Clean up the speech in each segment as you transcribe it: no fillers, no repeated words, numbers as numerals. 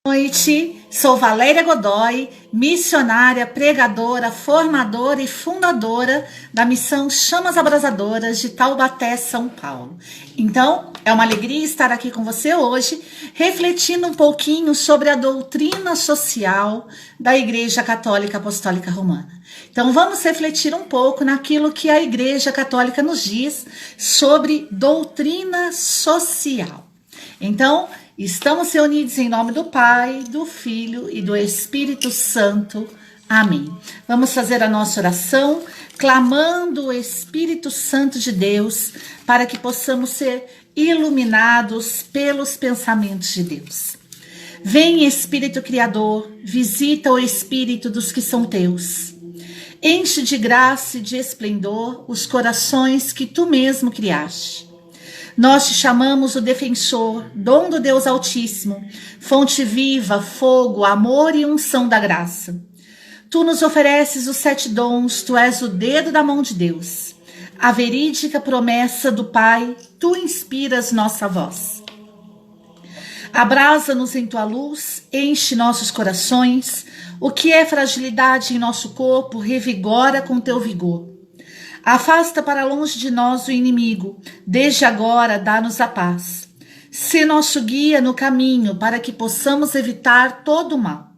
Noite, sou Valéria Godoy, missionária, pregadora, formadora e fundadora da Missão Chamas Abrasadoras de Taubaté, São Paulo. Então, é uma alegria estar aqui com você hoje, refletindo um pouquinho sobre a doutrina social da Igreja Católica Apostólica Romana. Então, vamos refletir um pouco naquilo que a Igreja Católica nos diz sobre doutrina social. Então, estamos reunidos em nome do Pai, do Filho e do Espírito Santo. Amém. Vamos fazer a nossa oração, clamando o Espírito Santo de Deus, para que possamos ser iluminados pelos pensamentos de Deus. Vem, Espírito Criador, visita o espírito dos que são teus. Enche de graça e de esplendor os corações que tu mesmo criaste. Nós te chamamos o defensor, dom do Deus Altíssimo, fonte viva, fogo, amor e unção da graça. Tu nos ofereces os 7 dons, tu és o dedo da mão de Deus. A verídica promessa do Pai, tu inspiras nossa voz. Abrasa-nos em tua luz, enche nossos corações. O que é fragilidade em nosso corpo, revigora com teu vigor. Afasta para longe de nós o inimigo, desde agora dá-nos a paz. Sê nosso guia no caminho, para que possamos evitar todo o mal.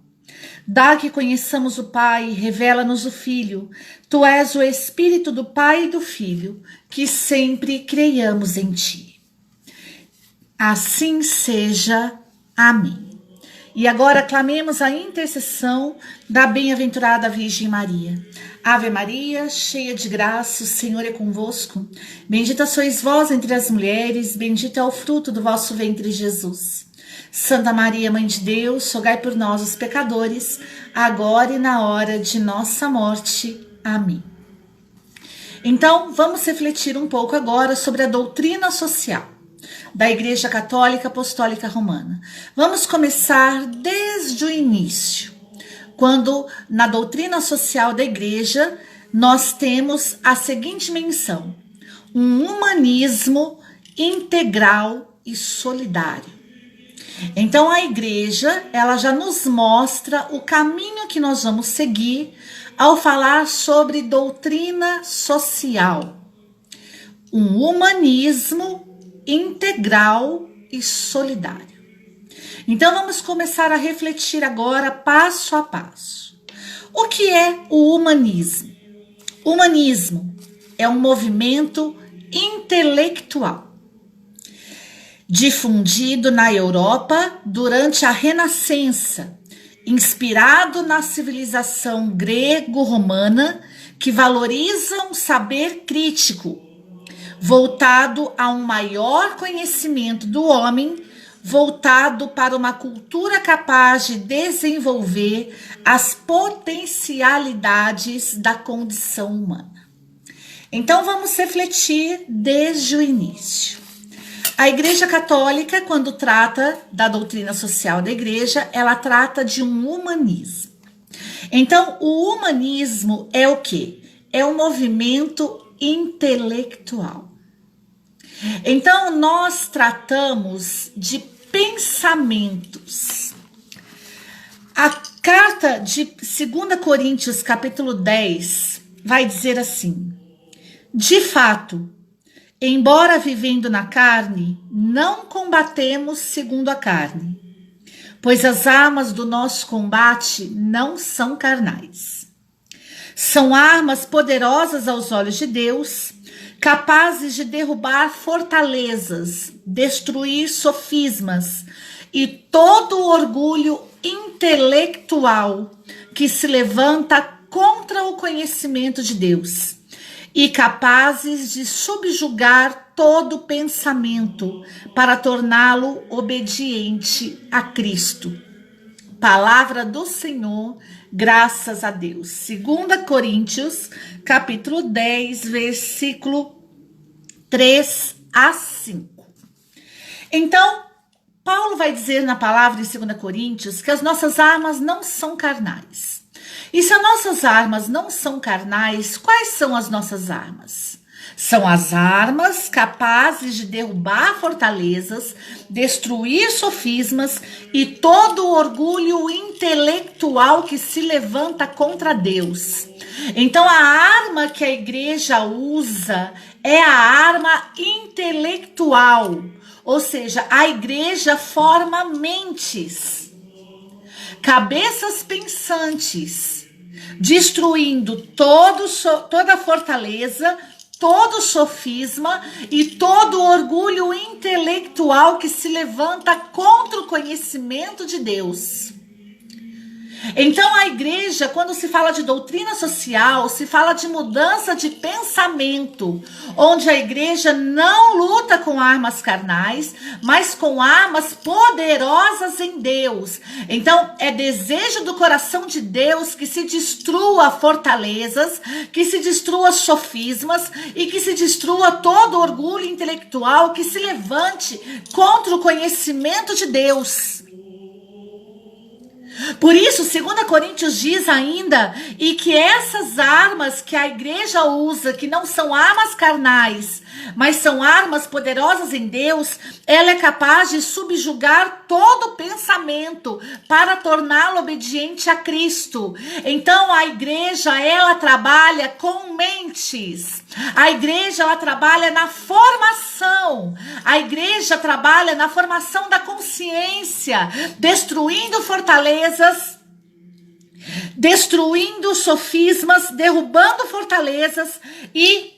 Dá que conheçamos o Pai, revela-nos o Filho. Tu és o Espírito do Pai e do Filho, que sempre creiamos em ti. Assim seja. Amém. E agora clamemos a intercessão da bem-aventurada Virgem Maria. Ave Maria, cheia de graça, o Senhor é convosco. Bendita sois vós entre as mulheres, bendito é o fruto do vosso ventre, Jesus. Santa Maria, Mãe de Deus, rogai por nós, os pecadores, agora e na hora de nossa morte. Amém. Então, vamos refletir um pouco agora sobre a doutrina social da Igreja Católica Apostólica Romana. Vamos começar desde o início, quando na doutrina social da Igreja nós temos a seguinte menção: um humanismo integral e solidário. Então a Igreja, ela já nos mostra o caminho que nós vamos seguir ao falar sobre doutrina social. Um humanismo integral e solidário. Então vamos começar a refletir agora passo a passo. O que é o humanismo? O humanismo é um movimento intelectual difundido na Europa durante a Renascença, inspirado na civilização grego-romana, que valoriza um saber crítico, voltado a um maior conhecimento do homem, voltado para uma cultura capaz de desenvolver as potencialidades da condição humana. Então vamos refletir desde o início. A Igreja Católica, quando trata da doutrina social da Igreja, ela trata de um humanismo. Então, o humanismo é o quê? É um movimento intelectual. Então, nós tratamos de pensamentos. A carta de 2 Coríntios, capítulo 10, vai dizer assim: de fato, embora vivendo na carne, não combatemos segundo a carne, pois as armas do nosso combate não são carnais. São armas poderosas aos olhos de Deus, capazes de derrubar fortalezas, destruir sofismas e todo o orgulho intelectual que se levanta contra o conhecimento de Deus, e capazes de subjugar todo pensamento para torná-lo obediente a Cristo. Palavra do Senhor, graças a Deus. 2 Coríntios, capítulo 10, versículo 3 a 5. Então, Paulo vai dizer na palavra de 2 Coríntios que as nossas armas não são carnais. E se as nossas armas não são carnais, quais são as nossas armas? São as armas capazes de derrubar fortalezas, destruir sofismas e todo o orgulho intelectual que se levanta contra Deus. Então, a arma que a igreja usa é a arma intelectual, ou seja, a igreja forma mentes, cabeças pensantes, destruindo toda fortaleza, todo sofisma e todo orgulho intelectual que se levanta contra o conhecimento de Deus. Então a igreja, quando se fala de doutrina social, se fala de mudança de pensamento, onde a igreja não luta com armas carnais, mas com armas poderosas em Deus. Então é desejo do coração de Deus que se destrua fortalezas, que se destrua sofismas e que se destrua todo orgulho intelectual que se levante contra o conhecimento de Deus. Por isso, 2 Coríntios diz ainda, e que essas armas que a igreja usa, que não são armas carnais, mas são armas poderosas em Deus, ela é capaz de subjugar todo pensamento para torná-lo obediente a Cristo. Então, a igreja, ela trabalha com mentes. A igreja, ela trabalha na formação. A igreja trabalha na formação da consciência, destruindo fortalezas, destruindo sofismas, derrubando fortalezas e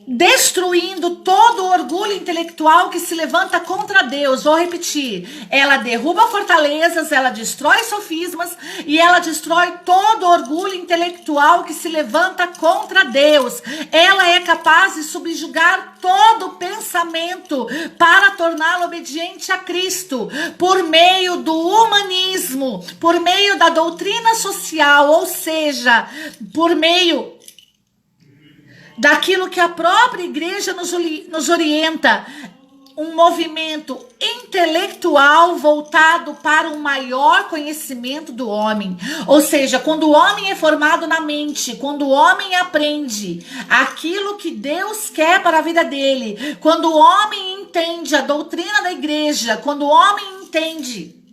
destruindo todo o orgulho intelectual que se levanta contra Deus. Vou repetir, ela derruba fortalezas, ela destrói sofismas e ela destrói todo o orgulho intelectual que se levanta contra Deus. Ela é capaz de subjugar todo o pensamento para torná-lo obediente a Cristo, por meio do humanismo, por meio da doutrina social, ou seja, por meio daquilo que a própria igreja nos orienta, um movimento intelectual voltado para um maior conhecimento do homem. Ou seja, quando o homem é formado na mente, quando o homem aprende aquilo que Deus quer para a vida dele, quando o homem entende a doutrina da igreja, quando o homem entende,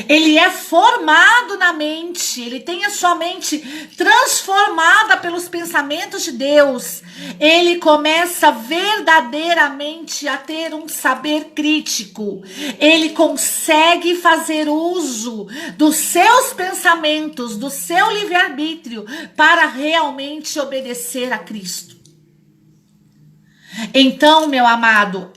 ele é formado na mente, ele tem a sua mente transformada pelos pensamentos de Deus. Ele começa verdadeiramente a ter um saber crítico. Ele consegue fazer uso dos seus pensamentos, do seu livre-arbítrio, para realmente obedecer a Cristo. Então, meu amado,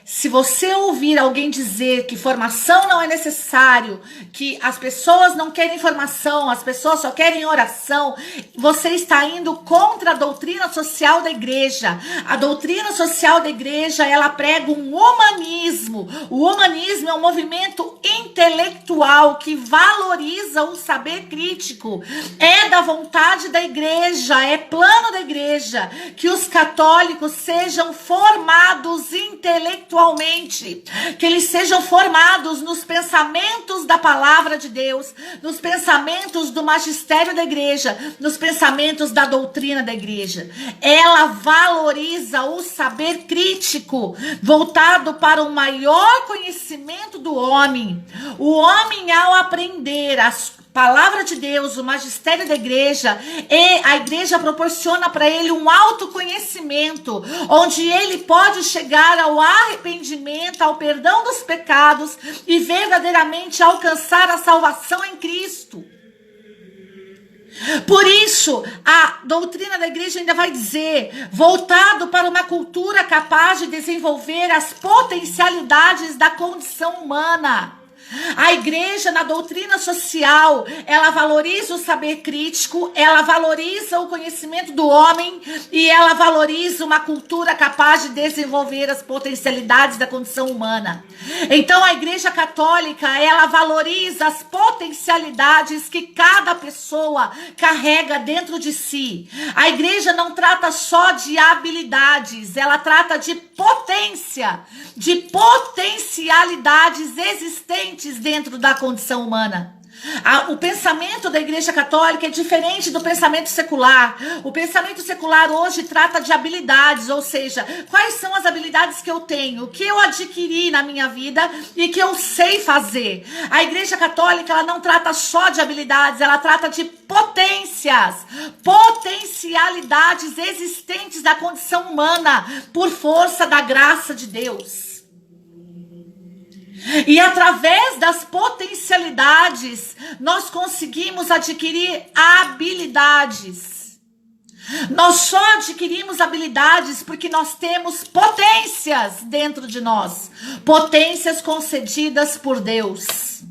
se você ouvir alguém dizer que formação não é necessário, que as pessoas não querem formação, as pessoas só querem oração, você está indo contra a doutrina social da igreja. A doutrina social da igreja, ela prega um humanismo. O humanismo é um movimento intelectual que valoriza o saber crítico. É da vontade da igreja, é plano da igreja que os católicos sejam formados intelectualmente, que eles sejam formados nos pensamentos da palavra de Deus, nos pensamentos do magistério da igreja, nos pensamentos da doutrina da igreja. Ela valoriza o saber crítico, voltado para o maior conhecimento do homem. O homem, ao aprender as palavra de Deus, o magistério da igreja, e a igreja proporciona para ele um autoconhecimento, onde ele pode chegar ao arrependimento, ao perdão dos pecados e verdadeiramente alcançar a salvação em Cristo. Por isso, a doutrina da igreja ainda vai dizer, voltado para uma cultura capaz de desenvolver as potencialidades da condição humana. A igreja, na doutrina social, ela valoriza o saber crítico, ela valoriza o conhecimento do homem e ela valoriza uma cultura capaz de desenvolver as potencialidades da condição humana. Então, a igreja católica, ela valoriza as potencialidades que cada pessoa carrega dentro de si. A igreja não trata só de habilidades, ela trata de potência, de potencialidades existentes dentro da condição humana. O pensamento da Igreja Católica é diferente do pensamento secular. O pensamento secular hoje trata de habilidades, ou seja, quais são as habilidades que eu tenho, o que eu adquiri na minha vida e que eu sei fazer. A Igreja Católica, ela não trata só de habilidades, ela trata de potências, potencialidades existentes da condição humana por força da graça de Deus. E através das potencialidades, nós conseguimos adquirir habilidades. Nós só adquirimos habilidades porque nós temos potências dentro de nós. Potências concedidas por Deus.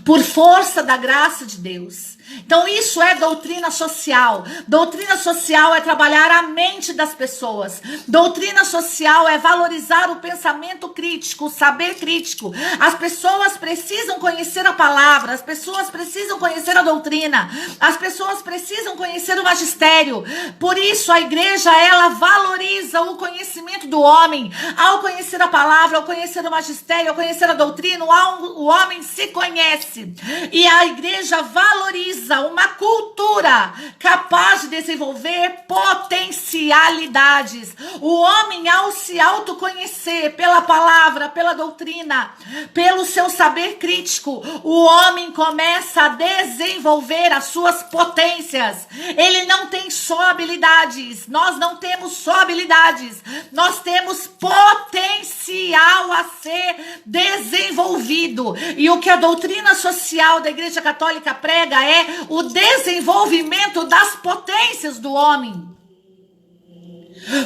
Por força da graça de Deus. Então isso é doutrina social. Doutrina social é trabalhar a mente das pessoas. Doutrina social é valorizar o pensamento crítico, o saber crítico. As pessoas precisam conhecer a palavra, as pessoas precisam conhecer a doutrina, as pessoas precisam conhecer o magistério. Por isso a igreja, ela valoriza o conhecimento do homem. Ao conhecer a palavra, ao conhecer o magistério, ao conhecer a doutrina, o homem se conhece. E a igreja valoriza uma cultura capaz de desenvolver potencialidades. O homem, ao se autoconhecer pela palavra, pela doutrina, pelo seu saber crítico, o homem começa a desenvolver as suas potências. Ele não tem só habilidades, nós não temos só habilidades, nós temos potencial a ser desenvolvido. E o que a doutrina social da Igreja Católica prega é o desenvolvimento das potências do homem.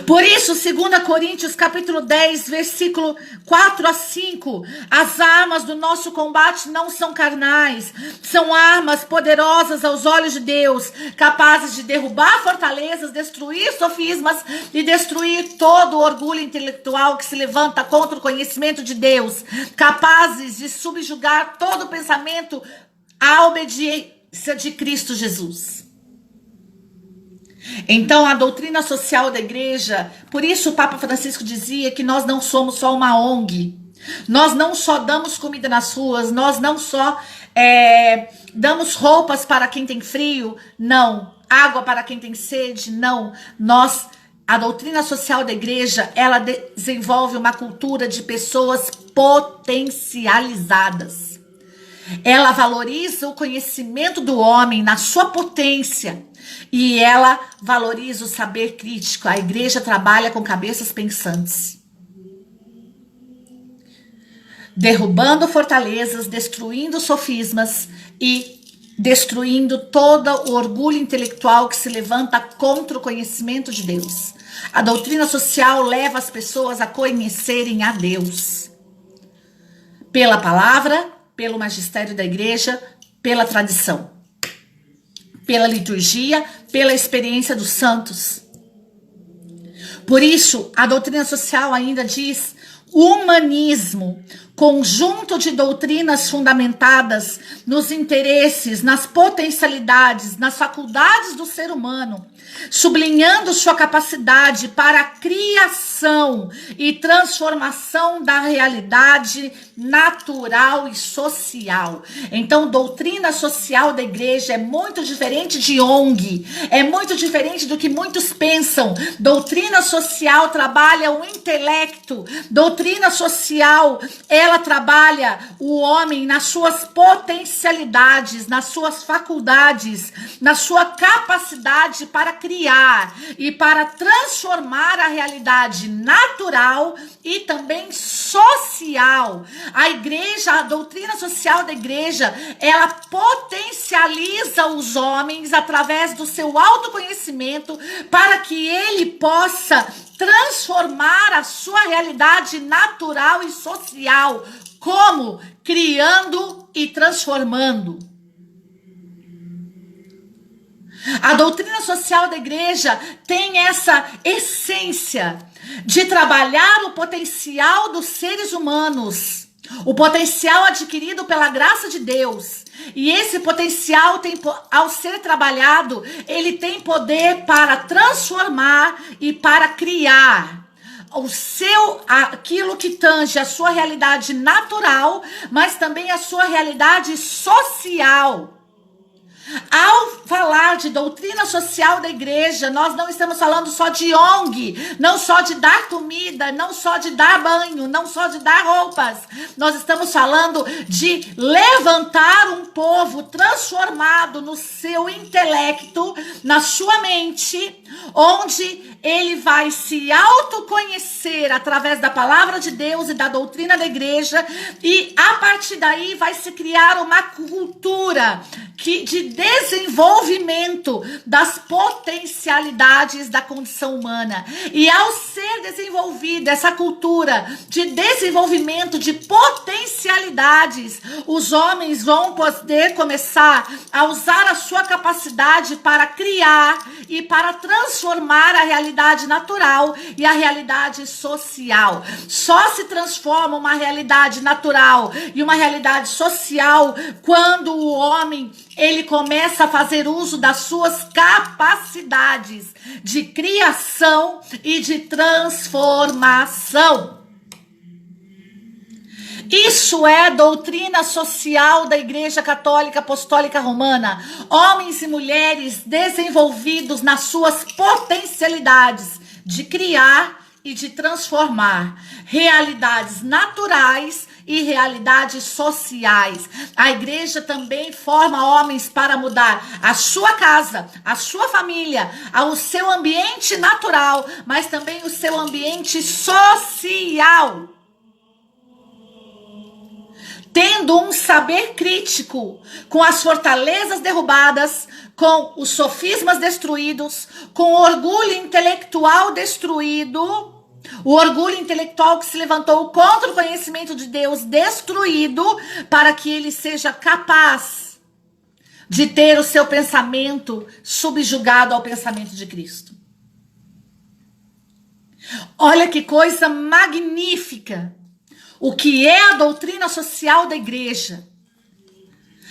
Por isso, 2 Coríntios capítulo 10, versículo 4 a 5, as armas do nosso combate não são carnais, são armas poderosas aos olhos de Deus, capazes de derrubar fortalezas, destruir sofismas e destruir todo o orgulho intelectual que se levanta contra o conhecimento de Deus, capazes de subjugar todo pensamento à obediência de Cristo Jesus. Então a doutrina social da igreja, por isso o Papa Francisco dizia que nós não somos só uma ONG, nós não só damos comida nas ruas, nós não só damos roupas para quem tem frio, não, água para quem tem sede, não, a doutrina social da igreja, ela desenvolve uma cultura de pessoas potencializadas. Ela valoriza o conhecimento do homem na sua potência e ela valoriza o saber crítico. A igreja trabalha com cabeças pensantes, derrubando fortalezas, destruindo sofismas e destruindo todo o orgulho intelectual que se levanta contra o conhecimento de Deus. A doutrina social leva as pessoas a conhecerem a Deus pela palavra, pelo magistério da igreja, pela tradição, pela liturgia, pela experiência dos santos. Por isso, a doutrina social ainda diz: humanismo, conjunto de doutrinas fundamentadas nos interesses, nas potencialidades, nas faculdades do ser humano, sublinhando sua capacidade para a criação e transformação da realidade natural e social. Então, doutrina social da igreja é muito diferente de ONG, é muito diferente do que muitos pensam. Doutrina social trabalha o intelecto, doutrina social, ela trabalha o homem nas suas potencialidades, nas suas faculdades, na sua capacidade para criar e para transformar a realidade natural e também social. A igreja, a doutrina social da igreja, ela potencializa os homens através do seu autoconhecimento para que ele possa transformar a sua realidade natural e social. Como? Criando e transformando. A doutrina social da igreja tem essa essência de trabalhar o potencial dos seres humanos, o potencial adquirido pela graça de Deus. E esse potencial, ao ser trabalhado, ele tem poder para transformar e para criar. aquilo que tange a sua realidade natural, mas também a sua realidade social. Ao falar de doutrina social da igreja, nós não estamos falando só de ONG, não só de dar comida, não só de dar banho, não só de dar roupas. Nós estamos falando de levantar um povo transformado no seu intelecto, na sua mente, onde ele vai se autoconhecer através da palavra de Deus e da doutrina da igreja, e a partir daí vai se criar uma cultura de desenvolvimento das potencialidades da condição humana. E ao ser desenvolvida essa cultura de desenvolvimento de potencialidades, os homens vão poder começar a usar a sua capacidade para criar e para transformar a realidade natural e a realidade social. Só se transforma uma realidade natural e uma realidade social quando o homem ele começa a fazer uso das suas capacidades de criação e de transformação. Isso é doutrina social da Igreja Católica Apostólica Romana. Homens e mulheres desenvolvidos nas suas potencialidades de criar e de transformar realidades naturais e realidades sociais. A igreja também forma homens para mudar a sua casa, a sua família, o seu ambiente natural, mas também o seu ambiente social. Tendo um saber crítico, com as fortalezas derrubadas, com os sofismas destruídos, com o orgulho intelectual destruído, o orgulho intelectual que se levantou contra o conhecimento de Deus destruído, para que ele seja capaz de ter o seu pensamento subjugado ao pensamento de Cristo. Olha que coisa magnífica! O que é a doutrina social da igreja?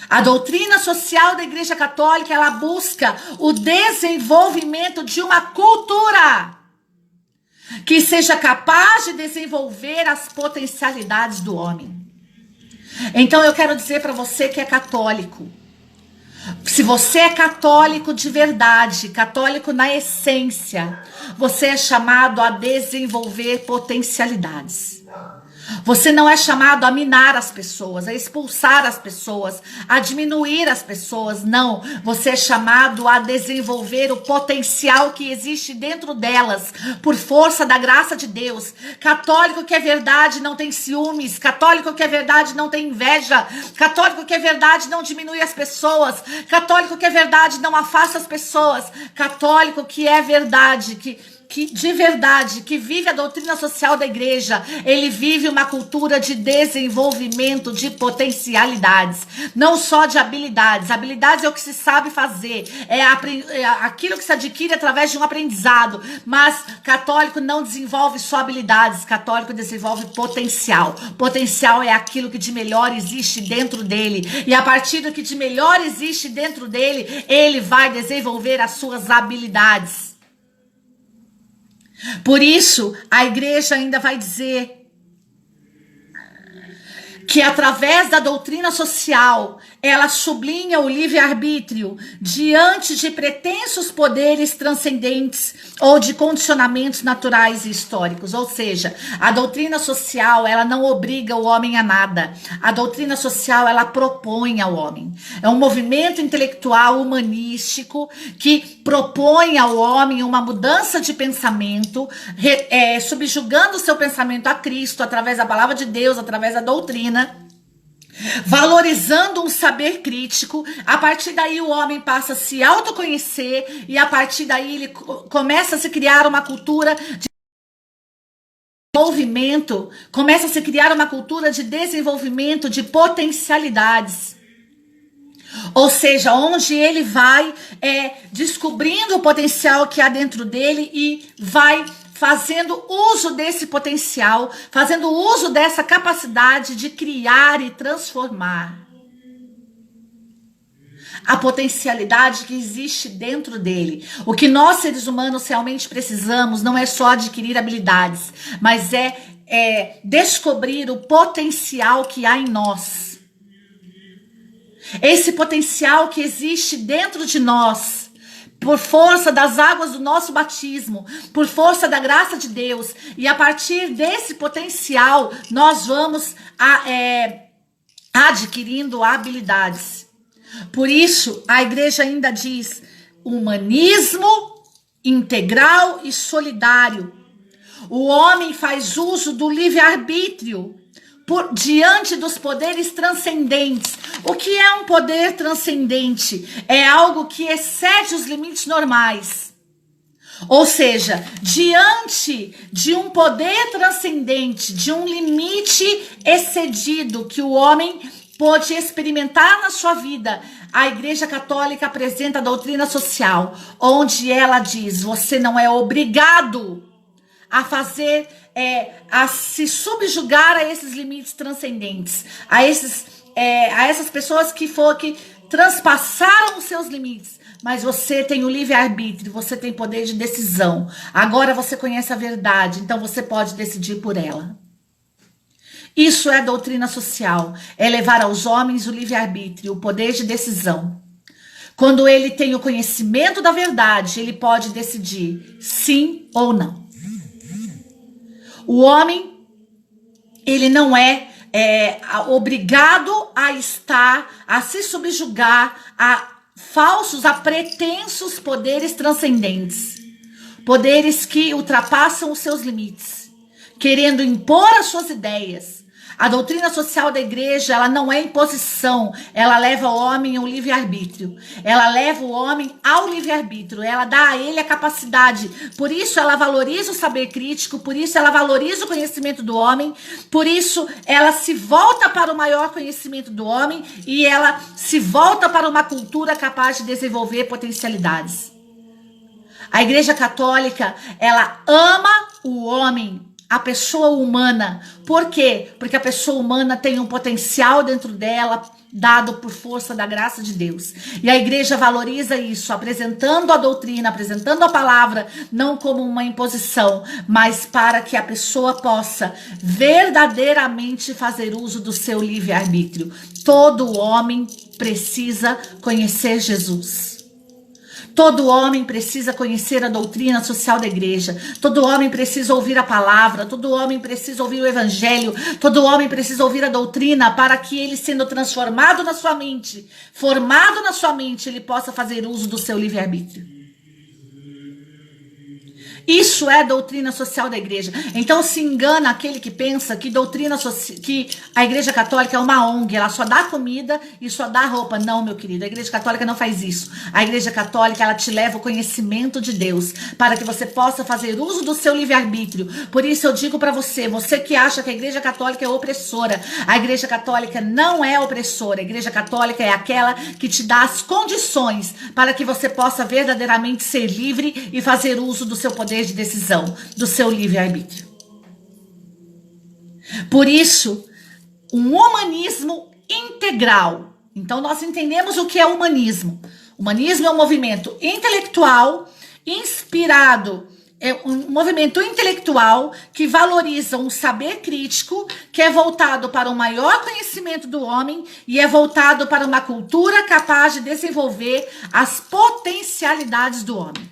A doutrina social da Igreja Católica, ela busca o desenvolvimento de uma cultura que seja capaz de desenvolver as potencialidades do homem. Então eu quero dizer para você que é católico, se você é católico de verdade, católico na essência, você é chamado a desenvolver potencialidades. Você não é chamado a minar as pessoas, a expulsar as pessoas, a diminuir as pessoas, não. Você é chamado a desenvolver o potencial que existe dentro delas, por força da graça de Deus. Católico que é verdade não tem ciúmes, católico que é verdade não tem inveja, católico que é verdade não diminui as pessoas, católico que é verdade não afasta as pessoas, católico que é verdade, que de verdade, que vive a doutrina social da igreja, ele vive uma cultura de desenvolvimento de potencialidades, não só de habilidades. Habilidades é o que se sabe fazer, é aquilo que se adquire através de um aprendizado, mas católico não desenvolve só habilidades, católico desenvolve potencial. Potencial é aquilo que de melhor existe dentro dele, e a partir do que de melhor existe dentro dele, ele vai desenvolver as suas habilidades. Por isso, a igreja ainda vai dizer que através da doutrina social, ela sublinha o livre-arbítrio diante de pretensos poderes transcendentes ou de condicionamentos naturais e históricos. Ou seja, a doutrina social, ela não obriga o homem a nada. A doutrina social, ela propõe ao homem. É um movimento intelectual humanístico que propõe ao homem uma mudança de pensamento, subjugando o seu pensamento a Cristo através da palavra de Deus, através da doutrina, valorizando um saber crítico. A partir daí o homem passa a se autoconhecer e a partir daí ele começa a se criar uma cultura de desenvolvimento, começa a se criar uma cultura de desenvolvimento de potencialidades. Ou seja, onde ele vai descobrindo o potencial que há dentro dele e vai fazendo uso desse potencial, fazendo uso dessa capacidade de criar e transformar. a potencialidade que existe dentro dele. O que nós, seres humanos, realmente precisamos não é só adquirir habilidades, mas é descobrir o potencial que há em nós. Esse potencial que existe dentro de nós, por força das águas do nosso batismo, por força da graça de Deus. E a partir desse potencial, nós vamos adquirindo habilidades. Por isso, a igreja ainda diz humanismo integral e solidário. O homem faz uso do livre-arbítrio diante dos poderes transcendentes. O que é um poder transcendente? É algo que excede os limites normais. Ou seja, diante de um poder transcendente, de um limite excedido que o homem pôde experimentar na sua vida, a Igreja Católica apresenta a doutrina social, onde ela diz: você não é obrigado a fazer, a se subjugar a esses limites transcendentes, a essas pessoas que transpassaram os seus limites. Mas você tem o livre-arbítrio, você tem poder de decisão. Agora você conhece a verdade, então você pode decidir por ela. Isso é a doutrina social, é levar aos homens o livre-arbítrio, o poder de decisão. Quando ele tem o conhecimento da verdade, ele pode decidir sim ou não. O homem, ele não é obrigado a se subjugar a falsos, a pretensos poderes transcendentes. Poderes que ultrapassam os seus limites, querendo impor as suas ideias. A doutrina social da igreja, ela não é imposição, ela leva o homem ao livre-arbítrio. Ela leva o homem ao livre-arbítrio, ela dá a ele a capacidade. Por isso ela valoriza o saber crítico, por isso ela valoriza o conhecimento do homem, por isso ela se volta para o maior conhecimento do homem e ela se volta para uma cultura capaz de desenvolver potencialidades. A Igreja Católica, ela ama o homem, a pessoa humana. Por quê? Porque a pessoa humana tem um potencial dentro dela, dado por força da graça de Deus. E a igreja valoriza isso, apresentando a doutrina, apresentando a palavra, não como uma imposição, mas para que a pessoa possa verdadeiramente fazer uso do seu livre-arbítrio. Todo homem precisa conhecer Jesus. Todo homem precisa conhecer a doutrina social da igreja. Todo homem precisa ouvir a palavra. Todo homem precisa ouvir o evangelho. Todo homem precisa ouvir a doutrina para que ele, sendo transformado na sua mente, formado na sua mente, ele possa fazer uso do seu livre-arbítrio. Isso é doutrina social da igreja. Então se engana aquele que pensa que que a Igreja Católica é uma ONG, ela só dá comida e só dá roupa. Não, meu querido, a Igreja Católica não faz isso. A Igreja Católica, ela te leva o conhecimento de Deus para que você possa fazer uso do seu livre-arbítrio. Por isso eu digo para você, você que acha que a Igreja Católica é opressora, a Igreja Católica não é opressora. A Igreja Católica é aquela que te dá as condições para que você possa verdadeiramente ser livre e fazer uso do seu poder de decisão, do seu livre-arbítrio. Por isso, um humanismo integral. Então, nós entendemos o que é humanismo. Humanismo é um movimento intelectual inspirado, é um movimento intelectual que valoriza um saber crítico, que é voltado para o maior conhecimento do homem e é voltado para uma cultura capaz de desenvolver as potencialidades do homem.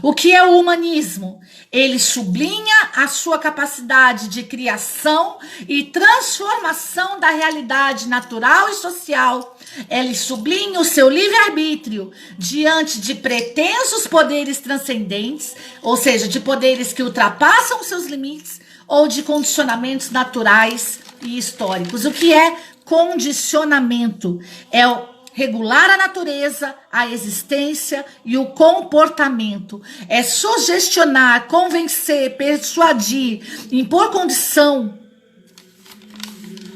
O que é o humanismo? Ele sublinha a sua capacidade de criação e transformação da realidade natural e social. Ele sublinha o seu livre-arbítrio diante de pretensos poderes transcendentes, ou seja, de poderes que ultrapassam os seus limites ou de condicionamentos naturais e históricos. O que é condicionamento? É o regular a natureza, a existência e o comportamento. É sugestionar, convencer, persuadir, impor condição.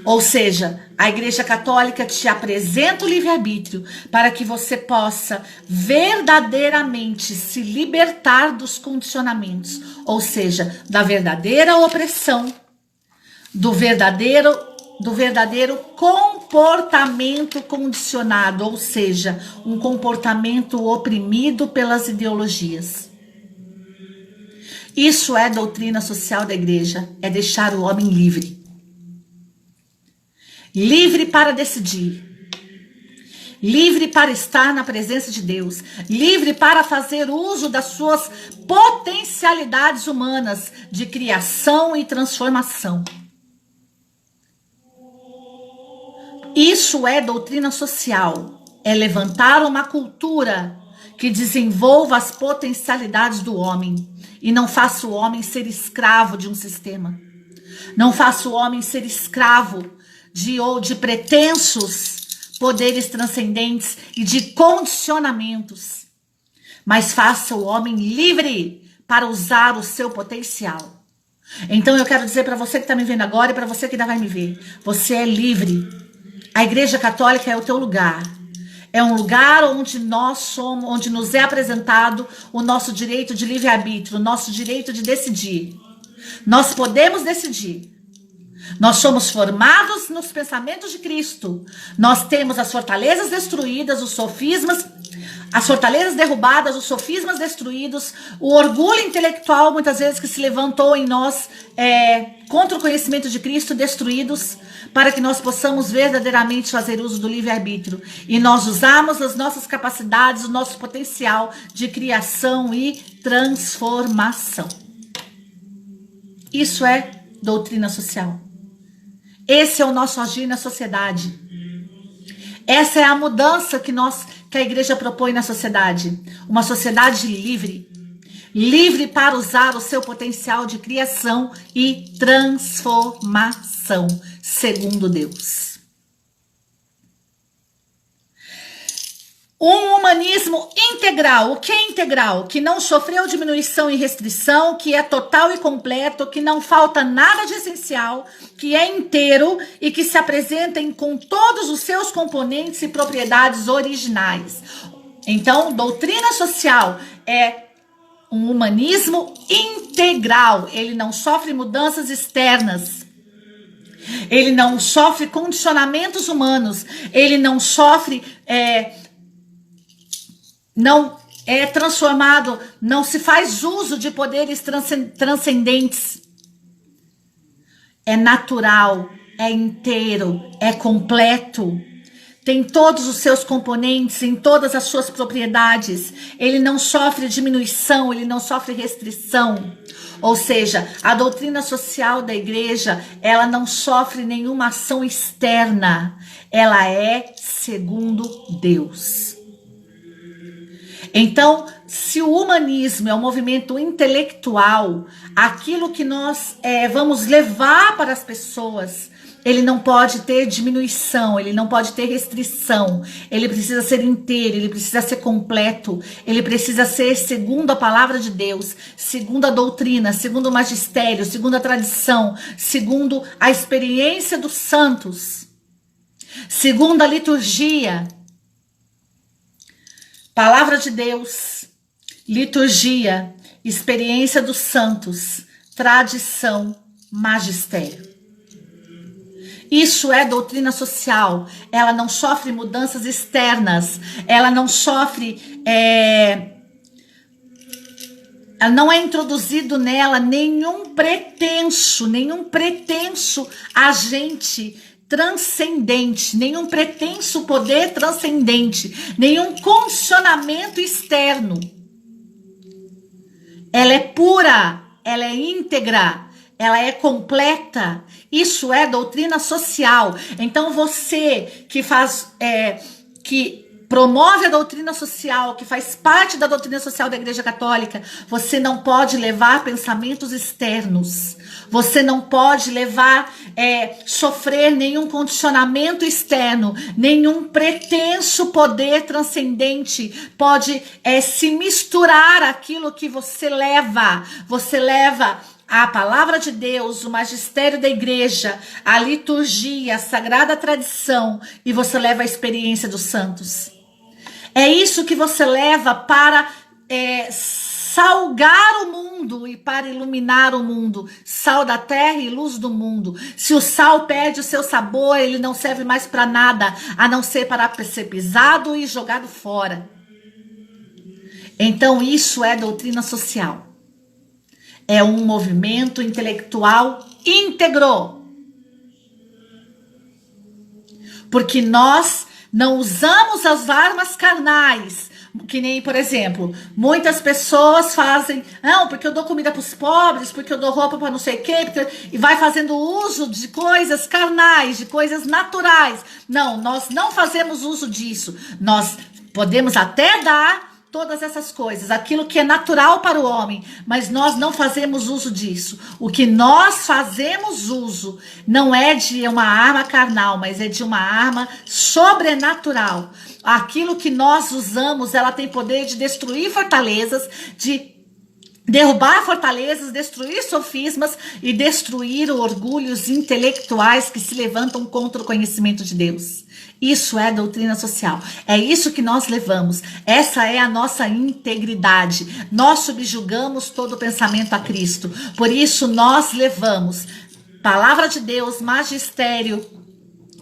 Ou seja, a Igreja Católica te apresenta o livre-arbítrio para que você possa verdadeiramente se libertar dos condicionamentos. Ou seja, da verdadeira opressão, do verdadeiro do verdadeiro comportamento condicionado, ou seja, um comportamento oprimido pelas ideologias. Isso é doutrina social da igreja, é deixar o homem livre. Livre para decidir. Livre para estar na presença de Deus. Livre para fazer uso das suas potencialidades humanas de criação e transformação. Isso é doutrina social. É levantar uma cultura que desenvolva as potencialidades do homem e não faça o homem ser escravo de um sistema. Não faça o homem ser escravo de pretensos poderes transcendentes e de condicionamentos. Mas faça o homem livre para usar o seu potencial. Então eu quero dizer para você que está me vendo agora e para você que ainda vai me ver. Você é livre. A Igreja Católica é o teu lugar. É um lugar onde nós somos, onde nos é apresentado o nosso direito de livre-arbítrio, o nosso direito de decidir. Nós podemos decidir. Nós somos formados nos pensamentos de Cristo. Nós temos as fortalezas destruídas, os sofismas, as fortalezas derrubadas, os sofismas destruídos, o orgulho intelectual, muitas vezes, que se levantou em nós contra o conhecimento de Cristo, destruídos, para que nós possamos verdadeiramente fazer uso do livre-arbítrio. E nós usamos as nossas capacidades, o nosso potencial de criação e transformação. Isso é doutrina social. Esse é o nosso agir na sociedade. Essa é a mudança que a igreja propõe na sociedade. Uma sociedade livre. Livre para usar o seu potencial de criação e transformação, segundo Deus. Um humanismo integral. O que é integral? Que não sofreu diminuição e restrição, que é total e completo, que não falta nada de essencial, que é inteiro e que se apresenta com todos os seus componentes e propriedades originais. Então, doutrina social é um humanismo integral. Ele não sofre mudanças externas. Ele não sofre condicionamentos humanos. Ele não sofre... não é transformado, não se faz uso de poderes transcendentes. É natural, é inteiro, é completo. Tem todos os seus componentes, em todas as suas propriedades. Ele não sofre diminuição, ele não sofre restrição. Ou seja, a doutrina social da igreja, ela não sofre nenhuma ação externa. Ela é segundo Deus. Então, se o humanismo é um movimento intelectual, aquilo que nós vamos levar para as pessoas, ele não pode ter diminuição, ele não pode ter restrição, ele precisa ser inteiro, ele precisa ser completo, ele precisa ser segundo a palavra de Deus, segundo a doutrina, segundo o magistério, segundo a tradição, segundo a experiência dos santos, segundo a liturgia. Palavra de Deus, liturgia, experiência dos santos, tradição, magistério. Isso é doutrina social. Ela não sofre mudanças externas. Ela não sofre... não é introduzido nela nenhum pretenso agente transcendente, nenhum pretenso poder transcendente, nenhum condicionamento externo. Ela é pura, ela é íntegra, ela é completa. Isso é doutrina social. Então você que que promove a doutrina social, que faz parte da doutrina social da Igreja Católica, você não pode levar pensamentos externos. Você não pode sofrer nenhum condicionamento externo, nenhum pretenso poder transcendente pode se misturar aquilo que você leva. Você leva a palavra de Deus, o magistério da igreja, a liturgia, a sagrada tradição, e você leva a experiência dos santos. É isso que você leva para salgar o mundo e para iluminar o mundo, sal da terra e luz do mundo. Se o sal perde o seu sabor, ele não serve mais para nada, a não ser para ser pisado e jogado fora. Então isso é doutrina social. É um movimento intelectual íntegro. Porque nós não usamos as armas carnais, que nem, por exemplo, muitas pessoas fazem, não, porque eu dou comida para os pobres, porque eu dou roupa para não sei o quê, e vai fazendo uso de coisas carnais, de coisas naturais. Não, nós não fazemos uso disso. Nós podemos até dar todas essas coisas, aquilo que é natural para o homem, mas nós não fazemos uso disso. O que nós fazemos uso não é de uma arma carnal, mas é de uma arma sobrenatural. Aquilo que nós usamos, ela tem poder de destruir fortalezas, de derrubar fortalezas, destruir sofismas e destruir orgulhos intelectuais que se levantam contra o conhecimento de Deus. Isso é doutrina social. É isso que nós levamos. Essa é a nossa integridade. Nós subjugamos todo o pensamento a Cristo. Por isso nós levamos palavra de Deus, magistério,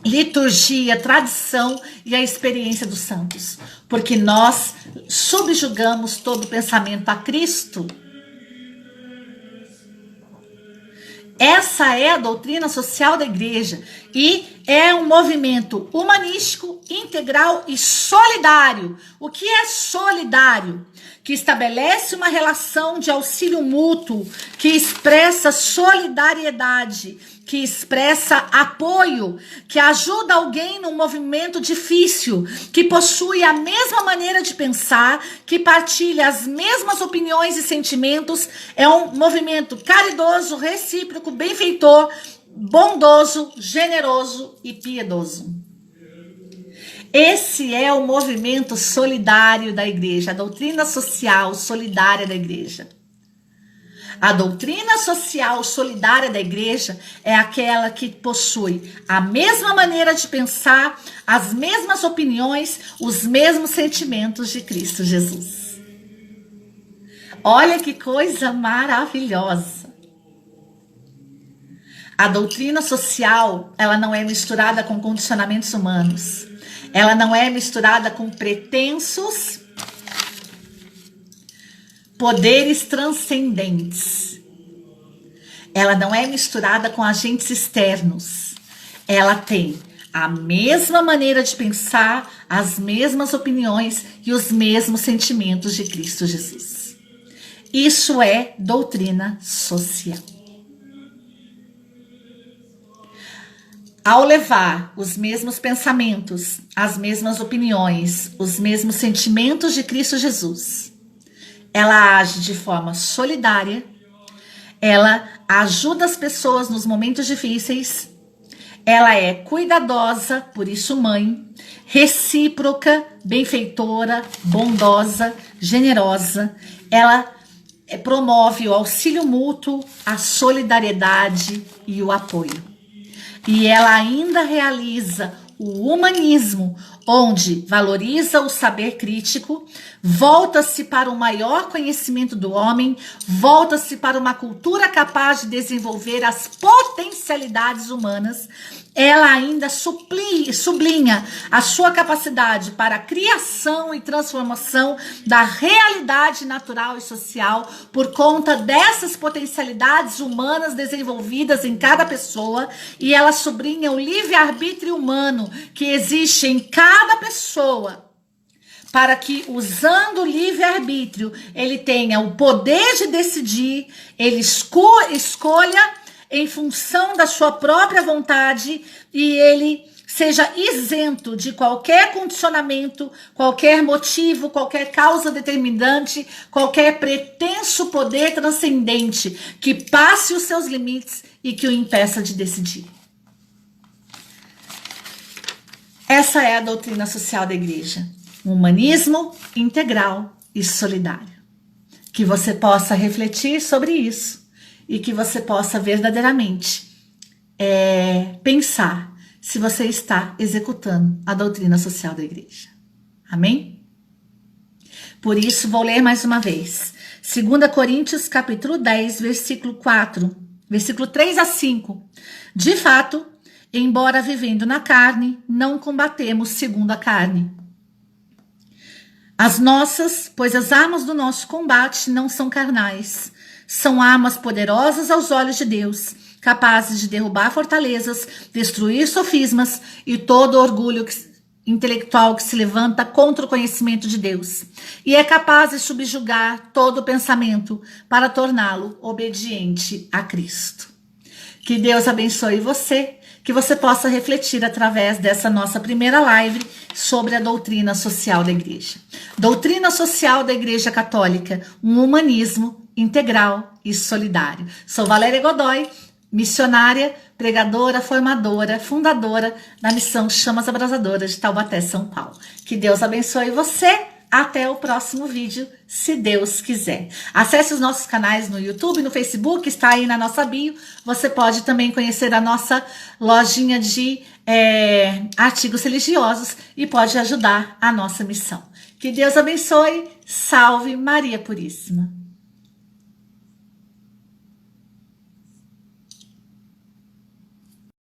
liturgia, tradição e a experiência dos santos. Porque nós subjugamos todo o pensamento a Cristo. Essa é a doutrina social da igreja e é um movimento humanístico, integral e solidário. O que é solidário? Que estabelece uma relação de auxílio mútuo, que expressa solidariedade, que expressa apoio, que ajuda alguém num movimento difícil, que possui a mesma maneira de pensar, que partilha as mesmas opiniões e sentimentos. É um movimento caridoso, recíproco, benfeitor, bondoso, generoso e piedoso. Esse é o movimento solidário da igreja, a doutrina social solidária da igreja. A doutrina social solidária da igreja é aquela que possui a mesma maneira de pensar, as mesmas opiniões, os mesmos sentimentos de Cristo Jesus. Olha que coisa maravilhosa. A doutrina social, ela não é misturada com condicionamentos humanos. Ela não é misturada com pretensos poderes transcendentes. Ela não é misturada com agentes externos. Ela tem a mesma maneira de pensar, as mesmas opiniões e os mesmos sentimentos de Cristo Jesus. Isso é doutrina social. Ao levar os mesmos pensamentos, as mesmas opiniões, os mesmos sentimentos de Cristo Jesus, ela age de forma solidária, ela ajuda as pessoas nos momentos difíceis, ela é cuidadosa, por isso mãe, recíproca, benfeitora, bondosa, generosa, ela promove o auxílio mútuo, a solidariedade e o apoio. E ela ainda realiza o humanismo, onde valoriza o saber crítico, volta-se para um maior conhecimento do homem, volta-se para uma cultura capaz de desenvolver as potencialidades humanas. Ela ainda sublinha a sua capacidade para a criação e transformação da realidade natural e social por conta dessas potencialidades humanas desenvolvidas em cada pessoa, e ela sublinha o livre-arbítrio humano que existe em cada pessoa, para que, usando o livre-arbítrio, ele tenha o poder de decidir, ele escolha em função da sua própria vontade e ele seja isento de qualquer condicionamento, qualquer motivo, qualquer causa determinante, qualquer pretenso poder transcendente que passe os seus limites e que o impeça de decidir. Essa é a doutrina social da igreja. Um humanismo integral e solidário. Que você possa refletir sobre isso e que você possa verdadeiramente pensar se você está executando a doutrina social da igreja. Amém? Por isso, vou ler mais uma vez. 2 Coríntios, capítulo 10, versículo 4, versículo 3 a 5. De fato, embora vivendo na carne, não combatemos segundo a carne. Pois as armas do nosso combate não são carnais, são armas poderosas aos olhos de Deus, capazes de derrubar fortalezas, destruir sofismas e todo orgulho intelectual que se levanta contra o conhecimento de Deus, e é capaz de subjugar todo pensamento para torná-lo obediente a Cristo. Que Deus abençoe você, que você possa refletir através dessa nossa primeira live sobre a doutrina social da igreja. Doutrina social da Igreja Católica, um humanismo integral e solidário. Sou Valéria Godoy, missionária, pregadora, formadora, fundadora da Missão Chamas Abrasadoras de Taubaté, São Paulo. Que Deus abençoe você. Até o próximo vídeo, se Deus quiser. Acesse os nossos canais no YouTube, no Facebook, está aí na nossa bio. Você pode também conhecer a nossa lojinha de artigos religiosos e pode ajudar a nossa missão. Que Deus abençoe. Salve Maria Puríssima.